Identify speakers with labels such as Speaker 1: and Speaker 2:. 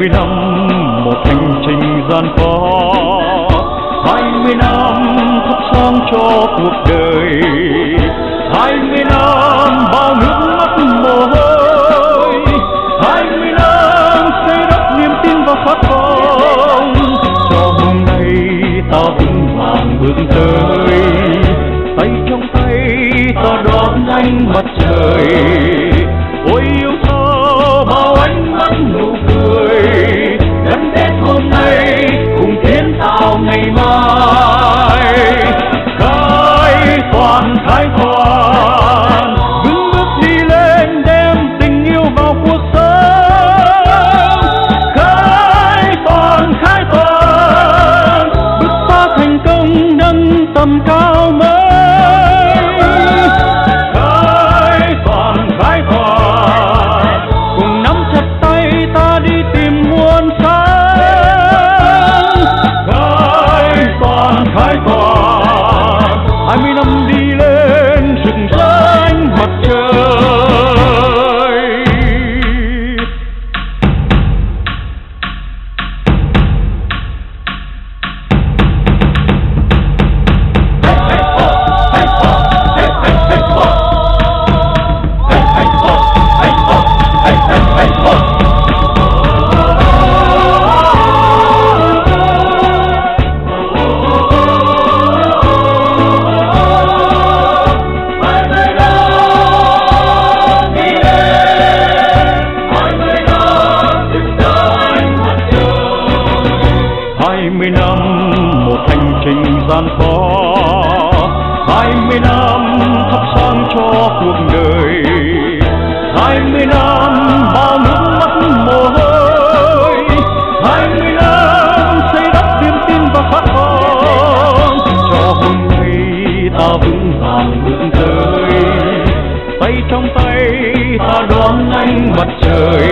Speaker 1: 20 năm một hành trình gian khó, 20 năm thắp sáng cho cuộc đời, 20 năm bao nước mắt mồ hôi, 20 năm xây đắp niềm tin và khát vọng cho hôm nay ta vững vàng bước tới. Tay trong tay ta đón ánh mặt trời, ôi yêu sao bao ánh mắt nụ cười, gắn kết hôm nay cùng kiến tạo ngày mai. Khai toàn vững bước đi lên đem tình yêu vào cuộc sống. Khai toàn bước phá thành công nâng tầm cao mới. Khai toàn cùng nắm chặt tay ta đi tìm muôn sáng. Khai toàn 20 năm đi lên rực rỡ ánh mặt trời. Gian khó, 20 năm thắp sáng cho cuộc đời, 20 năm bao nước mắt mồ hôi, 20 năm xây đắp niềm tin và khát vọng cho hôm nay ta vững vàng bước tới. Tay trong tay ta đón ánh mặt trời,